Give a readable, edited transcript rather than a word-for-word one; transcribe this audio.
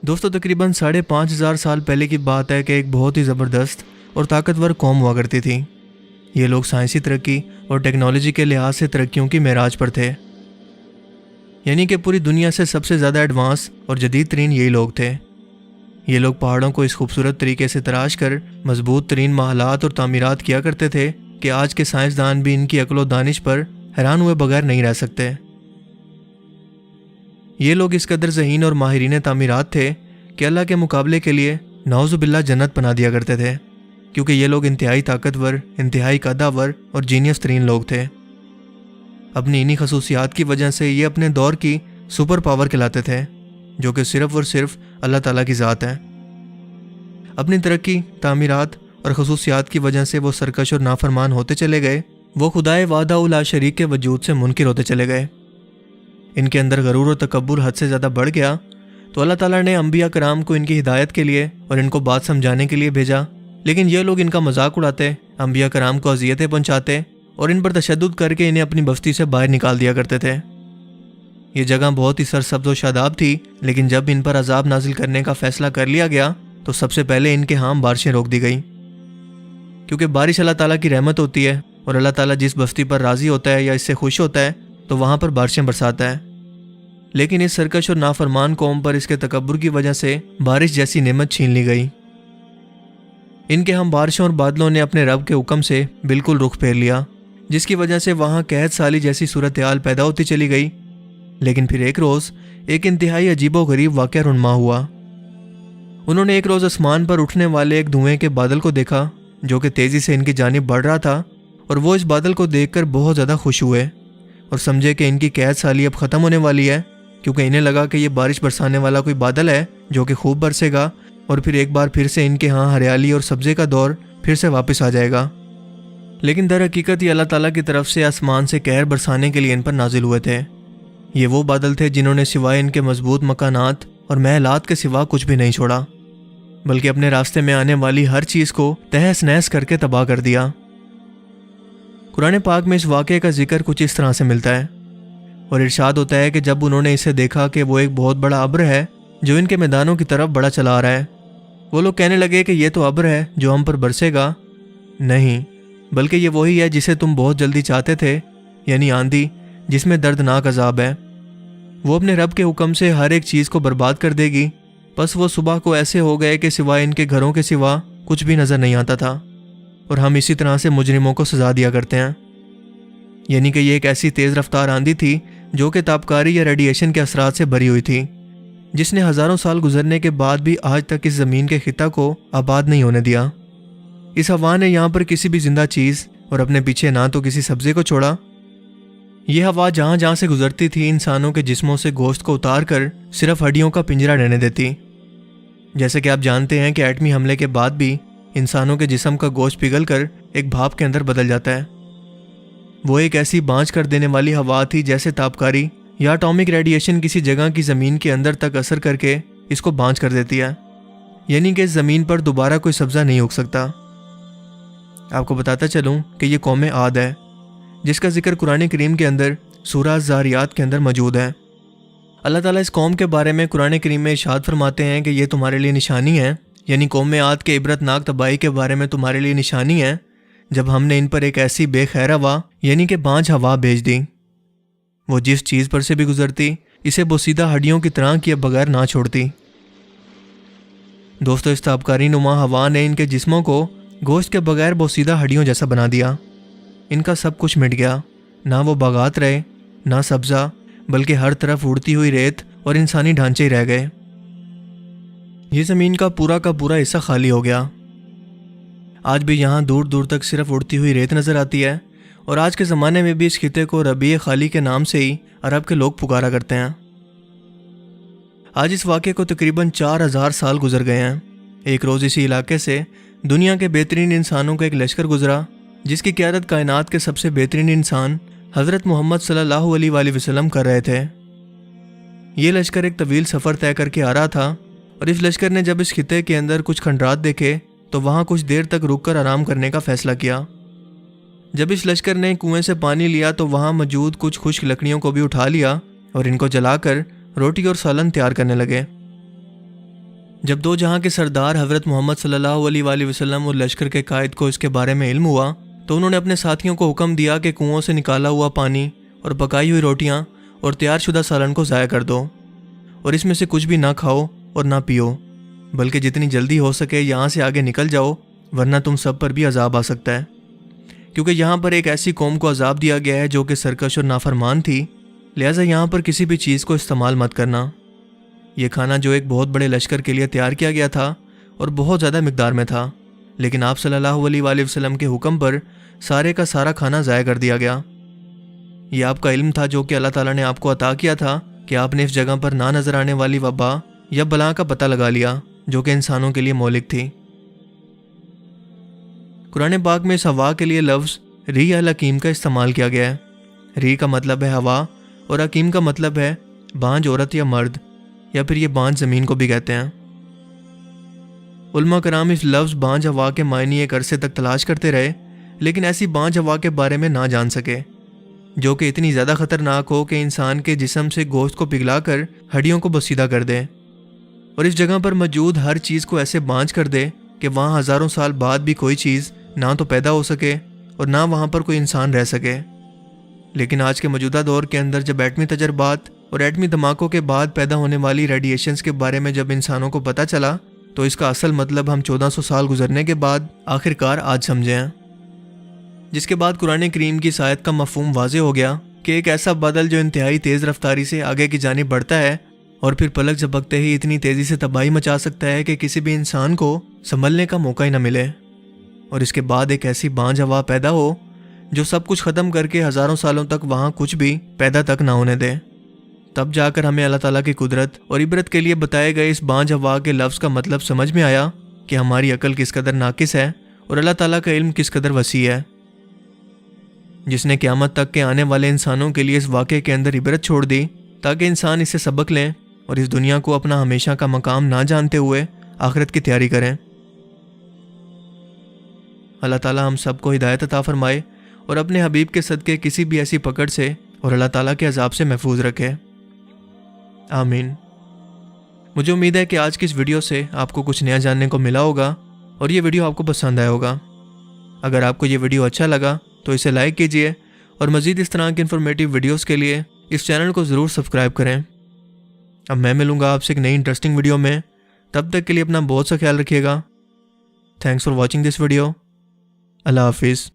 دوستو تقریباً 5,500 سال پہلے کی بات ہے کہ ایک بہت ہی زبردست اور طاقتور قوم ہوا کرتی تھی۔ یہ لوگ سائنسی ترقی اور ٹیکنالوجی کے لحاظ سے ترقیوں کی معراج پر تھے، یعنی کہ پوری دنیا سے سب سے زیادہ ایڈوانس اور جدید ترین یہی لوگ تھے۔ یہ لوگ پہاڑوں کو اس خوبصورت طریقے سے تراش کر مضبوط ترین محلات اور تعمیرات کیا کرتے تھے کہ آج کے سائنسدان بھی ان کی عقل و دانش پر حیران ہوئے بغیر نہیں رہ سکتے۔ یہ لوگ اس قدر ذہین اور ماہرین تعمیرات تھے کہ اللہ کے مقابلے کے لیے نعوذ باللہ جنت بنا دیا کرتے تھے، کیونکہ یہ لوگ انتہائی طاقتور، انتہائی قداور اور جینیس ترین لوگ تھے۔ اپنی انہی خصوصیات کی وجہ سے یہ اپنے دور کی سپر پاور کہلاتے تھے، جو کہ صرف اور صرف اللہ تعالیٰ کی ذات ہے۔ اپنی ترقی، تعمیرات اور خصوصیات کی وجہ سے وہ سرکش اور نافرمان ہوتے چلے گئے، وہ خدائے وحدہ لا شریک کے وجود سے منکر ہوتے چلے گئے۔ ان کے اندر غرور و تکبر حد سے زیادہ بڑھ گیا، تو اللہ تعالیٰ نے انبیاء کرام کو ان کی ہدایت کے لیے اور ان کو بات سمجھانے کے لیے بھیجا، لیکن یہ لوگ ان کا مذاق اڑاتے، انبیاء کرام کو اذیتیں پہنچاتے اور ان پر تشدد کر کے انہیں اپنی بستی سے باہر نکال دیا کرتے تھے۔ یہ جگہ بہت ہی سرسبز و شاداب تھی، لیکن جب ان پر عذاب نازل کرنے کا فیصلہ کر لیا گیا تو سب سے پہلے ان کے ہاں بارشیں روک دی گئیں، کیونکہ بارش اللہ تعالیٰ کی رحمت ہوتی ہے، اور اللہ تعالیٰ جس بستی پر راضی ہوتا ہے یا اس سے خوش ہوتا ہے تو وہاں پر بارشیں برساتا ہے۔ لیکن اس سرکش اور نافرمان قوم پر اس کے تکبر کی وجہ سے بارش جیسی نعمت چھین لی گئی۔ ان کے ہم بارشوں اور بادلوں نے اپنے رب کے حکم سے بالکل رخ پھیر لیا، جس کی وجہ سے وہاں قحط سالی جیسی صورتحال پیدا ہوتی چلی گئی۔ لیکن پھر ایک روز ایک انتہائی عجیب و غریب واقعہ رونما ہوا۔ انہوں نے ایک روز آسمان پر اٹھنے والے ایک دھوئیں کے بادل کو دیکھا، جو کہ تیزی سے ان کی جانب بڑھ رہا تھا، اور وہ اس بادل کو دیکھ کر بہت زیادہ خوش ہوئے اور سمجھے کہ ان کی قحط سالی اب ختم ہونے والی ہے، کیونکہ انہیں لگا کہ یہ بارش برسانے والا کوئی بادل ہے جو کہ خوب برسے گا، اور پھر ایک بار پھر سے ان کے ہاں ہریالی اور سبزے کا دور پھر سے واپس آ جائے گا۔ لیکن در حقیقت یہ اللہ تعالیٰ کی طرف سے آسمان سے قہر برسانے کے لیے ان پر نازل ہوئے تھے۔ یہ وہ بادل تھے جنہوں نے سوائے ان کے مضبوط مکانات اور محلات کے سوا کچھ بھی نہیں چھوڑا، بلکہ اپنے راستے میں آنے والی ہر چیز کو تہس نہس کر کے تباہ کر دیا۔ قرآن پاک میں اس واقعے کا ذکر کچھ اس طرح سے ملتا ہے، اور ارشاد ہوتا ہے کہ جب انہوں نے اسے دیکھا کہ وہ ایک بہت بڑا ابر ہے جو ان کے میدانوں کی طرف بڑا چلا آ رہا ہے، وہ لوگ کہنے لگے کہ یہ تو ابر ہے جو ہم پر برسے گا، نہیں بلکہ یہ وہی ہے جسے تم بہت جلدی چاہتے تھے، یعنی آندھی جس میں دردناک عذاب ہے۔ وہ اپنے رب کے حکم سے ہر ایک چیز کو برباد کر دے گی۔ بس وہ صبح کو ایسے ہو گئے کہ سوائے ان کے گھروں کے سوا کچھ بھی نظر نہیں آتا تھا، اور ہم اسی طرح سے مجرموں کو سزا دیا کرتے ہیں۔ یعنی کہ یہ ایک ایسی تیز رفتار آندھی تھی جو کہ تابکاری یا ریڈیشن کے اثرات سے بھری ہوئی تھی، جس نے ہزاروں سال گزرنے کے بعد بھی آج تک اس زمین کے خطہ کو آباد نہیں ہونے دیا۔ اس ہوا نے یہاں پر کسی بھی زندہ چیز اور اپنے پیچھے نہ تو کسی سبزے کو چھوڑا۔ یہ ہوا جہاں جہاں سے گزرتی تھی انسانوں کے جسموں سے گوشت کو اتار کر صرف ہڈیوں کا پنجرا رہنے دیتی۔ جیسے کہ آپ جانتے ہیں کہ ایٹمی حملے کے بعد بھی انسانوں کے جسم کا گوشت پگھل کر ایک بھاپ کے اندر بدل جاتا ہے۔ وہ ایک ایسی بانجھ کر دینے والی ہوا تھی جیسے تابکاری یا اٹامک ریڈیشن کسی جگہ کی زمین کے اندر تک اثر کر کے اس کو بانجھ کر دیتی ہے، یعنی کہ اس زمین پر دوبارہ کوئی سبزہ نہیں اگ سکتا۔ آپ کو بتاتا چلوں کہ یہ قوم عاد ہے، جس کا ذکر قرآن کریم کے اندر سورہ الذاریات کے اندر موجود ہے۔ اللہ تعالیٰ اس قوم کے بارے میں قرآن کریم میں ارشاد فرماتے ہیں کہ یہ تمہارے لیے نشانی ہے، یعنی قوم عاد کے عبرت ناک تباہی کے بارے میں تمہارے لیے نشانی ہے، جب ہم نے ان پر ایک ایسی بے خیر ہوا یعنی کہ بانجھ ہوا بھیج دی۔ وہ جس چیز پر سے بھی گزرتی اسے بوسیدہ ہڈیوں کی طرح کیے بغیر نہ چھوڑتی۔ دوستو، اس تابکاری نما ہوا نے ان کے جسموں کو گوشت کے بغیر بوسیدہ ہڈیوں جیسا بنا دیا۔ ان کا سب کچھ مٹ گیا، نہ وہ باغات رہے، نہ سبزہ، بلکہ ہر طرف اڑتی ہوئی ریت اور انسانی ڈھانچے ہی رہ گئے۔ یہ زمین کا پورا حصہ خالی ہو گیا۔ آج بھی یہاں دور دور تک صرف اڑتی ہوئی ریت نظر آتی ہے، اور آج کے زمانے میں بھی اس خطے کو ربیع خالی کے نام سے ہی عرب کے لوگ پکارا کرتے ہیں۔ آج اس واقعے کو تقریباً 4,000 سال گزر گئے ہیں۔ ایک روز اسی علاقے سے دنیا کے بہترین انسانوں کا ایک لشکر گزرا، جس کی قیادت کائنات کے سب سے بہترین انسان حضرت محمد صلی اللہ علیہ وآلہ وسلم کر رہے تھے۔ یہ لشکر ایک طویل سفر طے کر کے آ رہا تھا، اور اس لشکر نے جب اس خطے کے اندر کچھ کھنڈرات دیکھے تو وہاں کچھ دیر تک رک کر آرام کرنے کا فیصلہ کیا۔ جب اس لشکر نے کنویں سے پانی لیا تو وہاں موجود کچھ خشک لکڑیوں کو بھی اٹھا لیا اور ان کو جلا کر روٹی اور سالن تیار کرنے لگے۔ جب دو جہاں کے سردار حضرت محمد صلی اللہ علیہ وآلہ وسلم اور لشکر کے قائد کو اس کے بارے میں علم ہوا تو انہوں نے اپنے ساتھیوں کو حکم دیا کہ کنوؤں سے نکالا ہوا پانی اور پکائی ہوئی روٹیاں اور تیار شدہ سالن کو ضائع کر دو، اور اس میں سے کچھ بھی نہ کھاؤ اور نہ پیو، بلکہ جتنی جلدی ہو سکے یہاں سے آگے نکل جاؤ، ورنہ تم سب پر بھی عذاب آ سکتا ہے، کیونکہ یہاں پر ایک ایسی قوم کو عذاب دیا گیا ہے جو کہ سرکش اور نافرمان تھی، لہٰذا یہاں پر کسی بھی چیز کو استعمال مت کرنا۔ یہ کھانا جو ایک بہت بڑے لشکر کے لیے تیار کیا گیا تھا اور بہت زیادہ مقدار میں تھا، لیکن آپ صلی اللہ علیہ وآلہ وسلم کے حکم پر سارے کا سارا کھانا ضائع کر دیا گیا۔ یہ آپ کا علم تھا جو کہ اللہ تعالیٰ نے آپ کو عطا کیا تھا کہ آپ نے اس جگہ پر نہ نظر آنے والی وبا یا بلا کا پتہ لگا لیا جو کہ انسانوں کے لیے مہلک تھی۔ قرآن پاک میں اس ہوا کے لیے لفظ ری الحکیم کا استعمال کیا گیا ہے۔ ری کا مطلب ہے ہوا اور حکیم کا مطلب ہے بانجھ عورت یا مرد، یا پھر یہ بانجھ زمین کو بھی کہتے ہیں۔ علماء کرام اس لفظ بانجھ ہوا کے معنی ایک عرصے تک تلاش کرتے رہے، لیکن ایسی بانجھ ہوا کے بارے میں نہ جان سکے جو کہ اتنی زیادہ خطرناک ہو کہ انسان کے جسم سے گوشت کو پگھلا کر ہڈیوں کو بسیدہ کر دے، اور اس جگہ پر موجود ہر چیز کو ایسے بانجھ کر دے کہ وہاں ہزاروں سال بعد بھی کوئی چیز نہ تو پیدا ہو سکے اور نہ وہاں پر کوئی انسان رہ سکے۔ لیکن آج کے موجودہ دور کے اندر جب ایٹمی تجربات اور ایٹمی دھماکوں کے بعد پیدا ہونے والی ریڈیشنز کے بارے میں جب انسانوں کو پتہ چلا تو اس کا اصل مطلب ہم 1400 سال گزرنے کے بعد آخرکار آج سمجھے ہیں، جس کے بعد قرآن کریم کی اس آیت کا مفہوم واضح ہو گیا کہ ایک ایسا بادل جو انتہائی تیز رفتاری سے آگے کی جانب بڑھتا ہے اور پھر پلک جھپکتے ہی اتنی تیزی سے تباہی مچا سکتا ہے کہ کسی بھی انسان کو سنبھلنے کا موقع ہی نہ ملے، اور اس کے بعد ایک ایسی بانجھ ہوا پیدا ہو جو سب کچھ ختم کر کے ہزاروں سالوں تک وہاں کچھ بھی پیدا تک نہ ہونے دے۔ تب جا کر ہمیں اللہ تعالیٰ کی قدرت اور عبرت کے لیے بتائے گئے اس بانجھ ہوا کے لفظ کا مطلب سمجھ میں آیا کہ ہماری عقل کس قدر ناقص ہے اور اللہ تعالیٰ کا علم کس قدر وسیع ہے، جس نے قیامت تک کے آنے والے انسانوں کے لیے اس واقعے کے اندر عبرت چھوڑ دی تاکہ انسان اس سے سبق لیں اور اس دنیا کو اپنا ہمیشہ کا مقام نہ جانتے ہوئے آخرت کی تیاری کریں۔ اللہ تعالیٰ ہم سب کو ہدایت عطا فرمائے اور اپنے حبیب کے صدقے کسی بھی ایسی پکڑ سے اور اللہ تعالیٰ کے عذاب سے محفوظ رکھے، آمین۔ مجھے امید ہے کہ آج کی اس ویڈیو سے آپ کو کچھ نیا جاننے کو ملا ہوگا اور یہ ویڈیو آپ کو پسند آیا ہوگا۔ اگر آپ کو یہ ویڈیو اچھا لگا تو اسے لائک کیجئے اور مزید اس طرح کی انفارمیٹیو ویڈیوز کے لیے اس چینل کو ضرور سبسکرائب کریں۔ اب میں ملوں گا آپ سے ایک نئی انٹرسٹنگ ویڈیو میں، تب تک کے لیے اپنا بہت سا خیال رکھیے گا۔ Thanks for watching this video. اللہ حافظ۔